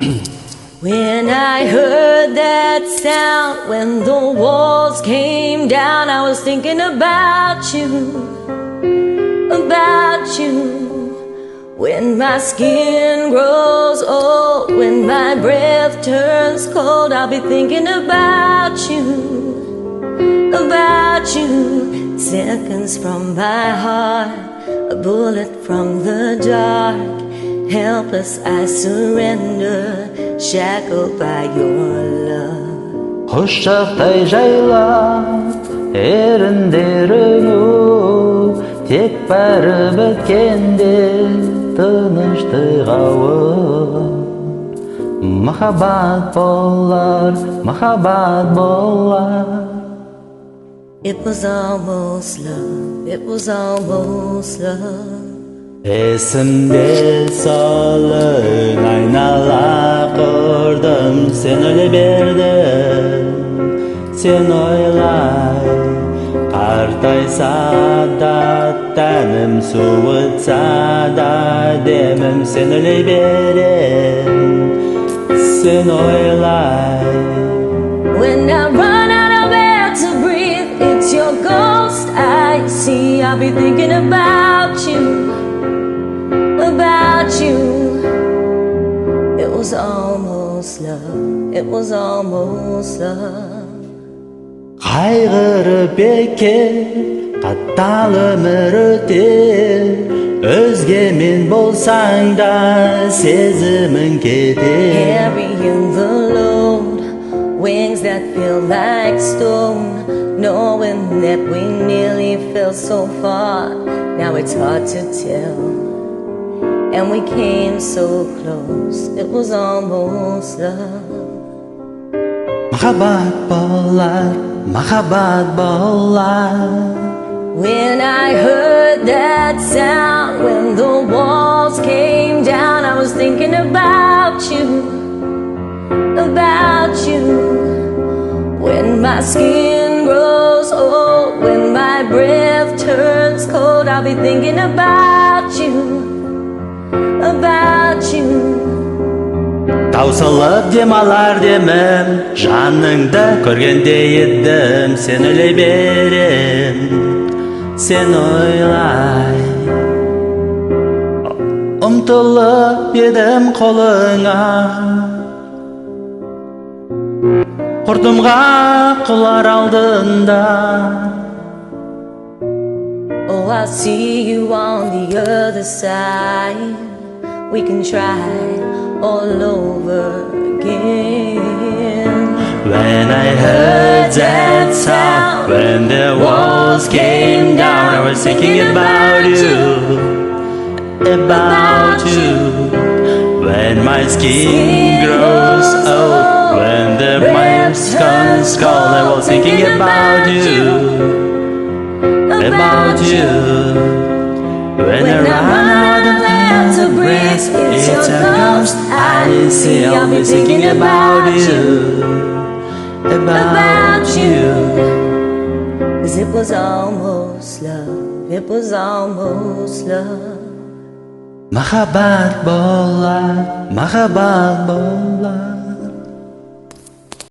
When I heard that sound, when the walls came down, I was thinking about you, about you. When my skin grows old, when my breath turns cold, I'll be thinking about you, about you. Seconds from my heart, a bullet from the dark. Helpless I surrender, shackled by your love. Құшақтай жайлап еріндеріңу, тек бәрі біткенде тыныштық ауыр. Махаббат болар, махаббат болар. It was almost love, it was almost love. Esimde salın aynalar kırdım, sen öyle verdin, sen oylay. Qartaysa da tenim, soğutsa da demim, sen öyle verin, sen oylay. When I run out of air to breathe, it's your ghost I see. I'll be thinking about you, about you. It was almost love, it was almost love. Қайғырып бекер, қатталым өтер, өзгемен болсаң да сезімің кетер. Carrying the load, wings that feel like stone, knowing that we nearly fell so far. Now it's hard to tell, and we came so close, it was almost love. Махаббат болар, махаббат болар. When I heard that sound, when the walls came down, I was thinking about you, about you. When my skin grows old, when my breath turns cold, I'll be thinking about you, about you. Таусылып демалар демім, жаныңды көргенде едім, сен өлей берем, сен ойлай. Ұмтылып едім қолыңа, құрдымға құлар алдында. Oh, I'll see you on the other side. We can try all over again. When I heard that sound, when the walls came down, I was thinking about you, about you. When my skin grows old, when the breath turns cold, I was thinking about you, about you. When I run out of air to breathe, it's your ghost I see. I'll be thinking about you, about you. 'Cause it was almost love, it was almost love. Махаббат болар, махаббат болар.